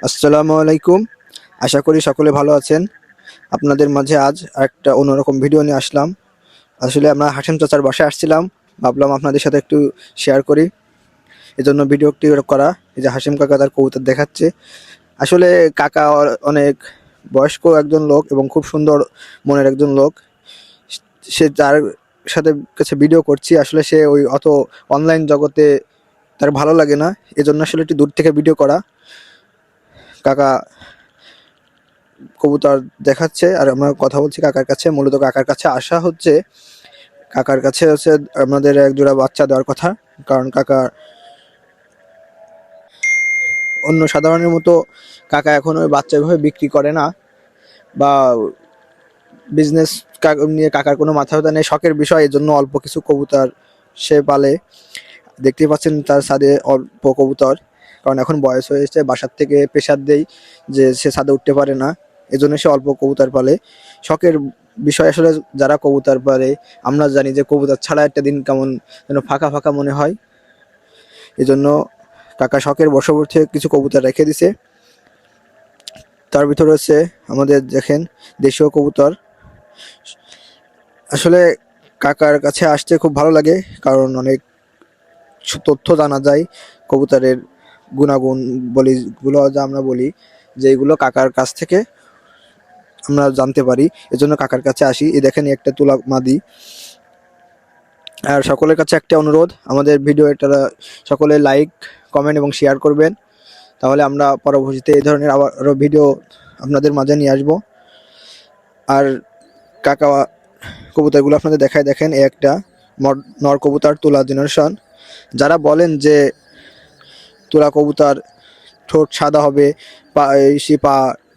আসসালামু আলাইকুম। আশা করি সকলে ভালো আছেন। আপনাদের মাঝে আজ একটা অন্যরকম ভিডিও নিয়ে আসলাম। আসলে আমরা হাসিম চাচার বাসায় আসছিলাম, ভাবলাম আপনাদের সাথে একটু শেয়ার করি, এজন্য ভিডিওটি করা। এই যে হাসিম কাকা তার কবুতর দেখাচ্ছে। আসলে কাকা অনেক বয়স্ক একজন লোক এবং খুব সুন্দর মনের একজন লোক। সে যার সাথে কাছে ভিডিও করছি, আসলে সে ওই অত অনলাইন জগতে তার ভালো লাগে না, এজন্য আসলে একটু দূর থেকে ভিডিও করা। কাকা কবুতর দেখাচ্ছে আর আমরা কথা বলছি কাকার কাছে। মূলত কাকার কাছে আসা হচ্ছে, কাকার কাছে হচ্ছে আমাদের এক জোড়া বাচ্চা দেওয়ার কথা। কারণ কাকা অন্য সাধারণের মতো কাকা এখন ওই বাচ্চা এভাবে বিক্রি করে না, বা বিজনেস নিয়ে কাকার কোনো মাথা ব্যথা নেই, শখের বিষয়। এই জন্য অল্প কিছু কবুতর সে পালে। দেখতেই পাচ্ছেন তার ছাদে অল্প কবুতর, কারণ এখন বয়স হয়েছে, বাসার থেকে প্রেশার দেই যে সে ছাদে উঠতে পারে না, এজন্য সে অল্প কবুতর পালে। শখের বিষয় আসলে যারা কবুতর পালে, আমরা জানি যে কবুতর ছাড়া একটা দিন কেমন যেন ফাঁকা ফাঁকা মনে হয়। এজন্য কাকা শখের বশবর্তী কিছু কবুতর রেখে দিছে। তার ভিতরে হচ্ছে আমাদের দেখেন দেশীয় কবুতর। আসলে কাকার কাছে আসতে খুব ভালো লাগে, কারণ অনেক তথ্য জানা যায় কবুতরের গুণাগুণ বলি, গুলো যা আমরা বলি যে এগুলো কাকার কাছ থেকে আমরা জানতে পারি। এজন্য কাকার কাছে আসি। এই দেখেন একটা তুলা মাদি। আর সকলের কাছে একটা অনুরোধ, আমাদের ভিডিও এটা সকলে লাইক, কমেন্ট এবং শেয়ার করবেন, তাহলে আমরা পরবর্তীতে এই ধরনের আরও ভিডিও আপনাদের মাঝে নিয়ে আসবো। আর কাকা কবুতরগুলো আপনাদের দেখায়, দেখেন এই একটা নর কবুতর তুলা জেনারেশন। যারা বলেন যে তুলা কবুতর ঠোঁট সাদা হবে, পা পা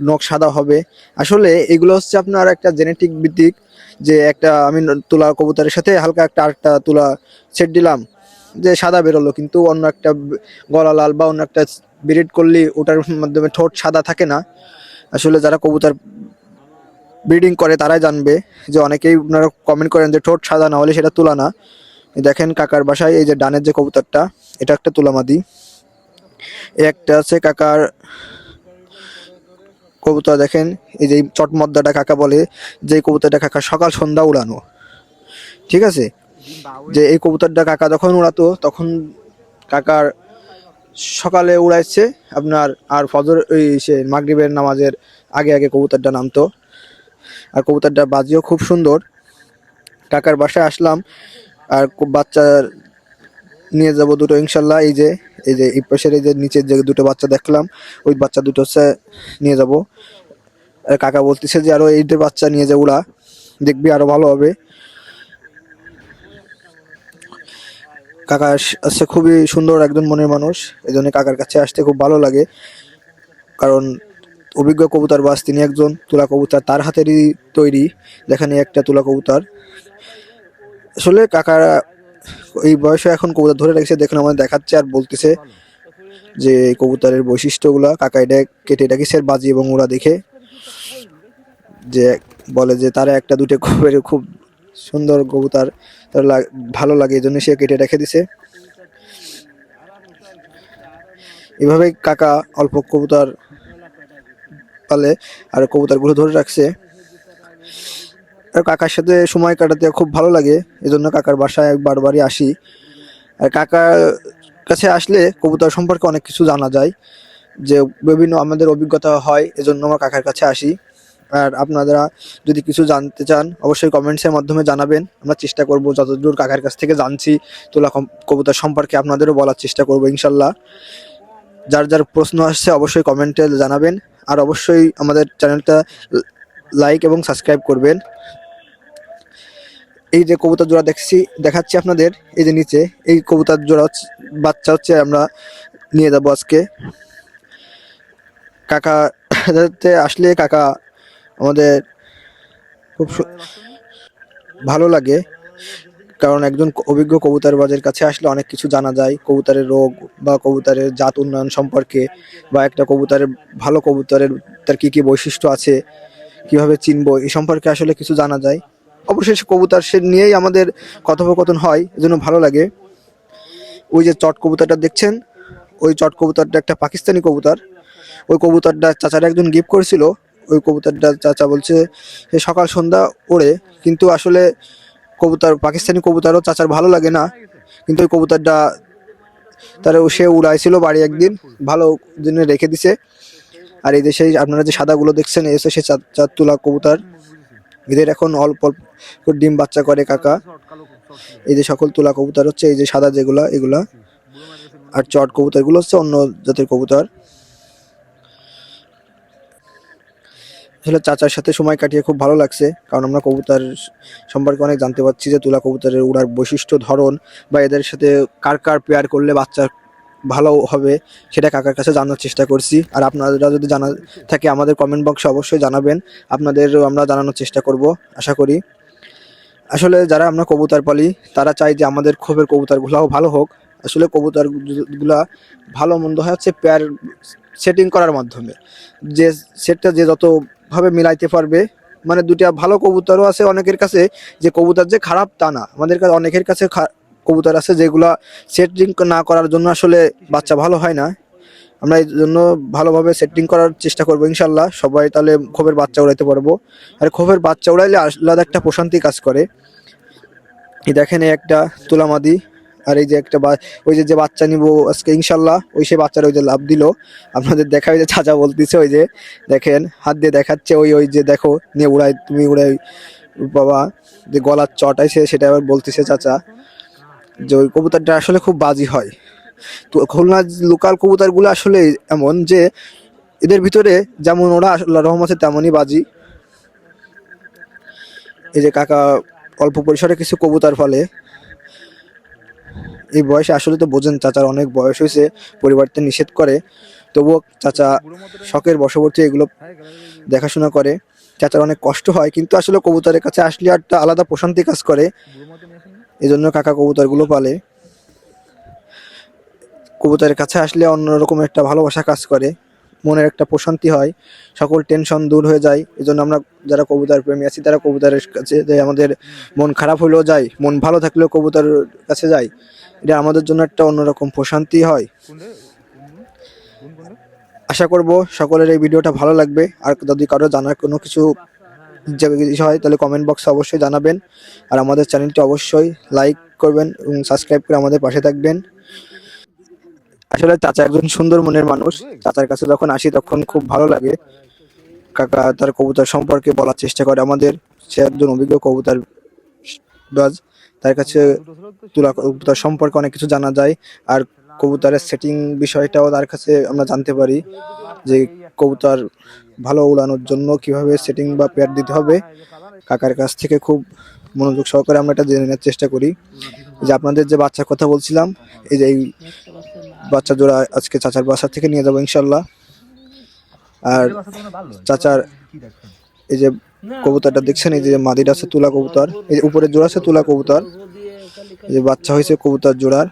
নখ সাদা হবে, আসলে এগুলো হচ্ছে আপনার একটা জেনেটিক ভিত্তিক। যে একটা আমি তুলা কবুতরের সাথে হালকা একটা আরেকটা তুলা সেট দিলাম, যে সাদা বেরোলো, কিন্তু অন্য একটা গলা লাল বা অন্য একটা ব্রিড করলে ওটার মাধ্যমে ঠোঁট সাদা থাকে না। আসলে যারা কবুতর ব্রিডিং করে তারাই জানবে, যে অনেকেই আপনারা কমেন্ট করেন যে ঠোঁট সাদা না হলে সেটা তুলা না। দেখেন কাকার বাসায় এই যে ডানের যে কবুতরটা, এটা একটা তুলামাদি। একটা আছে কাকার কবুতর, দেখেন এই যে চটমদ্দাটা কাকা বলে, যে কবুতরটা কাকা সকাল সন্ধ্যা উড়ানো, ঠিক আছে। যে এই কবুতরটা কাকা যখন উড়াতো তখন কাকার সকালে উড়াইছে আপনার, আর ফজর ওই সে মাগরিবের নামাজের আগে আগে কবুতরটা নামতো। আর কবুতরটা বাজিও খুব সুন্দর। কাকার বাসায় আসলাম, আর বাচ্চা নিয়ে যাব দুটো ইনশাল্লাহ। এই যে এই পাশের এই যে নিচের যে দুটো বাচ্চা দেখলাম, ওই বাচ্চা দুটো হচ্ছে নিয়ে যাব। কাকা বলতেছে যে আরো এইদের বাচ্চা নিয়ে যে উড়া, দেখবি আরো ভালো হবে। কাকা আসছে খুবই সুন্দর একজন মনের মানুষ, এই জন্য কাকার কাছে আসতে খুব ভালো লাগে। কারণ অভিজ্ঞ কবুতর বাস, তিনি একজন তুলা কবুতর তার হাতেরই তৈরি। দেখেন এই একটা তুলা কবুতর। আসলে কাকা এই বয়সে এখন কবুতর ধরে রেখেছে, দেখুন আমাদের দেখাচ্ছে আর বলতেছে যে এই কবুতরের বৈশিষ্ট্যগুলা। কাকা এটা কেটে রেখেছে বাজি এবং ওরা দেখে, যে বলে যে তারা একটা দুটো খুব সুন্দর কবুতর তার ভালো লাগে, এই জন্য সে কেটে রেখে দিছে। এভাবে কাকা অল্প কবুতর পালে আর কবুতরগুলো ধরে রাখছে। আর কাকার সাথে সময় কাটাতে খুব ভালো লাগে, এজন্য কাকার বাসায় বারবারই আসি। আর কাকার কাছে আসলে কবুতর সম্পর্কে অনেক কিছু জানা যায়, যে বিভিন্ন আমাদের অভিজ্ঞতা হয়, এজন্য আমরা কাকার কাছে আসি। আর আপনারা যদি কিছু জানতে চান অবশ্যই কমেন্টসের মাধ্যমে জানাবেন, আমরা চেষ্টা করব যতদূর কাকার কাছ থেকে জানছি তোলা কবুতর সম্পর্কে আপনাদেরও বলার চেষ্টা করব ইনশাল্লাহ। যার যার প্রশ্ন আসছে অবশ্যই কমেন্টে জানাবেন, আর অবশ্যই আমাদের চ্যানেলটা লাইক এবং সাবস্ক্রাইব করবেন। এই যে কবুতর জোড়া দেখাচ্ছি আপনাদের, এই যে নিচে এই কবুতর জোড়া বাচ্চা হচ্ছে আমরা নিয়ে যাবো আজকে। কাকা আসলে কাকা আমাদের খুব ভালো লাগে, কারণ একজন অভিজ্ঞ কবুতরবাজের কাছে আসলে অনেক কিছু জানা যায় কবুতরের রোগ বা কবুতরের জাত উন্নয়ন সম্পর্কে, বা একটা কবুতরের ভালো কবুতরের তার কি কি বৈশিষ্ট্য আছে, কিভাবে চিনবো, এই সম্পর্কে আসলে কিছু জানা যায়। অবশেষে কবুতর সে নিয়েই আমাদের কথোপকথন হয়, এজন্য ভালো লাগে। ওই যে চট কবুতরটা দেখছেন, ওই চট কবুতরটা একটা পাকিস্তানি কবুতর। ওই কবুতরটা চাচার একজন গিফট করেছিল। ওই কবুতরটা চাচা বলছে সে সকাল সন্ধ্যা ওড়ে, কিন্তু আসলে কবুতর পাকিস্তানি কবুতরও চাচার ভালো লাগে না, কিন্তু ওই কবুতরটা সে উড়াইছিল বাড়ি একদিন, ভালো দিনে রেখে দিছে। আর এই যে সেই আপনারা যে সাদাগুলো দেখছেন এই হচ্ছে সেই চার তুলা কবুতর, এদের এখন অল্প অল্প করে ডিম বাচ্চা করে কাকা। এই যে সকল তুলা কবুতর হচ্ছে এই যে সাদা যেগুলা এগুলা, আর চট কবুতর গুলো হচ্ছে অন্য জাতের কবুতর। আসলে চাচার সাথে সময় কাটিয়ে খুব ভালো লাগছে, কারণ আমরা কবুতর সম্পর্কে অনেক জানতে পারছি, যে তুলা কবুতরের উড়ার বৈশিষ্ট্য, ধরন, বা এদের সাথে কার কার পেয়ার করলে বাচ্চা ভালো হবে সেটা কাকার কাছে জানার চেষ্টা করছি। আর আপনারা যদি জানা থাকে আমাদের কমেন্ট বক্সে অবশ্যই জানাবেন, আপনাদেরও আমরা জানানোর চেষ্টা করব আশা করি। আসলে যারা আমরা কবুতর পালি তারা চাই যে আমাদের খোপের কবুতরগুলাও ভালো হোক। আসলে কবুতরগুলা ভালো মন্দ হয় হচ্ছে পেয়ার সেটিং করার মাধ্যমে, যে সেটটা যে যতভাবে মিলাইতে পারবে। মানে দুটা ভালো কবুতরও আছে অনেকের কাছে, যে কবুতর যে খারাপ তা না, আমাদের কাছে অনেকের কাছে কবুতর আছে যেগুলা সেটিং না করার জন্য আসলে বাচ্চা ভালো হয় না। আমরা এই জন্য ভালোভাবে সেটিং করার চেষ্টা করবো ইনশাল্লাহ, সবাই তাহলে খোপের বাচ্চা উড়াইতে পারবো। আর খোপের বাচ্চা উড়াইলে আলাদা একটা প্রশান্তি কাজ করে। এই দেখেন এই একটা তুলা মাদি, আর এই যে একটা ওই যে বাচ্চা নিবো আজকে ইনশাল্লাহ, ওই সে বাচ্চার ওই যে লাভ দিল আপনাদের দেখা, ওই যে চাচা বলতেছে, ওই যে দেখেন হাত দিয়ে দেখাচ্ছে, ওই ওই যে দেখো নিয়ে উড়াই, তুমি উড়াই বাবা, যে গলার চটাইছে সেটা আবার বলতেছে চাচা, যে ওই কবুতরটা আসলে খুব বাজি হয়। তো খুলনা লোকাল কবুতর গুলো আসলে এমন যে এদের ভিতরে যেমন ওরা আল্লাহর রহমতে তেমনই বাজি। এই যে কাকা অল্প পরিসরে কিছু কবুতর ফলে, এই বয়সে আসলে তো বোঝেন চাচার অনেক বয়স হয়েছে, পরিবারতে নিষেধ করে, তবুও চাচা শখের বশবর্তী এগুলো দেখাশোনা করে। চাচার অনেক কষ্ট হয়, কিন্তু আসলে কবুতরের কাছে আসলে একটা আলাদা প্রশান্তি কাজ করে, এই জন্য কাকা কবুতরগুলো পালে। কবুতরের কাছে আসলে অন্যরকম একটা ভালোবাসা কাজ করে, মনের একটা প্রশান্তি হয়, সকল টেনশন দূর হয়ে যায়। এই জন্য আমরা যারা কবুতর প্রেমী আছি তারা কবুতরের কাছে যাই, আমাদের মন খারাপ হলেও যাই, মন ভালো থাকলেও কবুতরের কাছে যাই, এটা আমাদের জন্য একটা অন্যরকম প্রশান্তি হয়। আশা করব সকলের এই ভিডিওটা ভালো লাগবে। আর যদি কারো জানার কোনো কিছু হয় তাহলে কমেন্ট বক্সে অবশ্যই জানাবেন, আর আমাদের চ্যানেলটি অবশ্যই লাইক করবেন এবং সাবস্ক্রাইব করে আমাদের পাশে থাকবেন। আসলে চাচা একজন সুন্দর মনের মানুষ, চাচার কাছে যখন আসি তখন খুব ভালো লাগে। কাকা তার কবুতর সম্পর্কে বলার চেষ্টা করে আমাদের, সে একজন অভিজ্ঞ কবুতর বাজ, তার কাছে তুলা কবুতর সম্পর্কে অনেক কিছু জানা যায়। আর কবুতরের সেটিং বিষয়টাও তার কাছে আমরা জানতে পারি, যে কবুতর ভালো উড়ানোর জন্য কিভাবে সেটিং বা পেয়ার দিতে হবে। কাকার কাছ থেকে খুব মনোযোগ সহকারে আমরা এটা জেনে নেওয়ার চেষ্টা করি। যে আপনাদের যে বাচ্চার কথা বলছিলাম, এই যে এই বাচ্চা জোড়া আজকে চাচার বাসা থেকে নিয়ে যাবো ইনশাল্লাহ। আর চাচার এই যে কবুতরটা দেখছেন, এই যে মাদিটা আছে তুলা কবুতর, এই যে উপরে জোড়া আছে তুলা কবুতর, এই যে বাচ্চা হয়েছে কবুতর জোড়ার।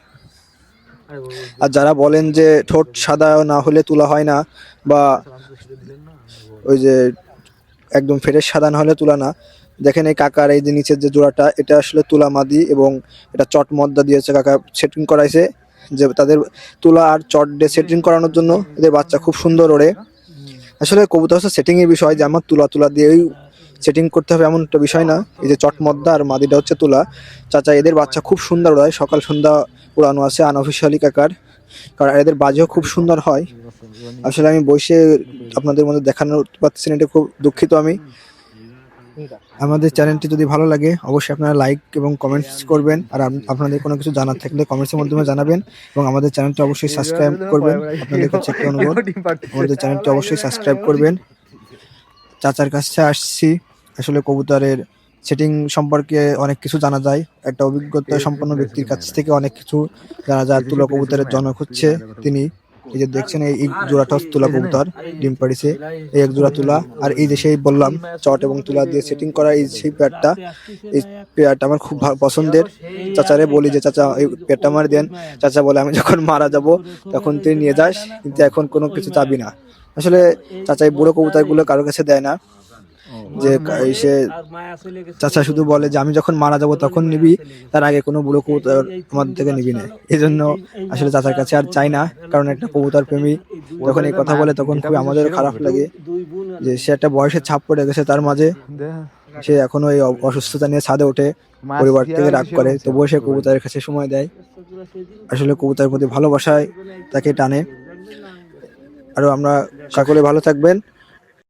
আর যারা বলেন যে ঠোঁট সাদা না হলে তুলা হয় না, বা ওই যে একদম ফ্রেশ সাদা না হলে তুলা না, দেখেন এই কাকার এই যে নিচের যে জোড়াটা, এটা আসলে তুলা মাদি, এবং এটা চট মদ্দা দিয়েছে কাকা, সেটিং করাইছে, যে তাদের তুলা আর চট দিয়ে সেটিং করানোর জন্য এদের বাচ্চা খুব সুন্দর ওড়ে। আসলে কবুতর হচ্ছে সেটিং এর বিষয়, যে আমার তুলা দিয়েই সেটিং করতে হবে এমন একটা বিষয় না। এই যে চট মদ্দা আর মাদিটা হচ্ছে তুলা, চাচা এদের বাচ্চা খুব সুন্দর ওড়ায়, সকাল সন্ধ্যা উড়ানো আছে আনঅফিসিয়ালি কাকার, কারণ এদের বাজিও খুব সুন্দর হয়। আসলে আমি বসে আপনাদের মধ্যে দেখানো পাচ্ছি না, এটা খুব দুঃখিত আমি। আমাদের চ্যানেলটি যদি ভালো লাগে অবশ্যই আপনারা লাইক এবং কমেন্টস করবেন, আর আপনাদের কোনো কিছু জানার থাকলে কমেন্টসের মাধ্যমে জানাবেন, এবং আমাদের চ্যানেলটি অবশ্যই সাবস্ক্রাইব করবেন। আপনাদের কাছে একটি অনুরোধ, আমাদের চ্যানেলটি অবশ্যই সাবস্ক্রাইব করবেন। চাচার কাছে আসছি, আসলে কবুতরের সেটিং সম্পর্কে অনেক কিছু জানা যায়, একটা অভিজ্ঞতা সম্পন্ন ব্যক্তির কাছ থেকে অনেক কিছু জানা যায়। তুলা কবুতরের জনক হচ্ছে তিনি, এই যে দেখছেন এই জোড়াটা হচ্ছে তুলা কবুতর, ডিম পাড়িছে, এই এক জোড়া তুলা। আর এই যে সেই বললাম চট এবং তুলা দিয়ে সেটিং করা এই সেই পেয়ারটা, এই পেয়ারটা আমার খুব পছন্দের। চাচারে বলি যে চাচা এই পেয়ারটা আমার দেন, চাচা বলে আমি যখন মারা যাব তখন তুই নিয়ে যাস, কিন্তু এখন কোনো কিছু চাবি না। আসলে চাচা এই বুড়ো কবুতরগুলো কারোর কাছে দেয় না, যে সে চাচা শুধু বলে যে আমি যখন মারা যাব তখন নিবি, তার আগে কোনো বুড়ো কবুতর আমাদের থেকে নিবি না। এই জন্য আসলে চাচার কাছে আর চাই না, কারণ একটা কবুতর প্রেমী যখন এই কথা বলে তখন খুবই আমাদের খারাপ লাগে যে সে একটা বয়সের ছাপ পড়ে গেছে তার মাঝে, সে এখনো এই অসুস্থতা নিয়ে ছাদে ওঠে, পরিবার থেকে রাগ করে, তবুও সে কবুতরের কাছে সময় দেয়। আসলে কবুতরের প্রতি ভালোবাসায় তাকে টানে। আরো আমরা সকলে ভালো থাকবেন।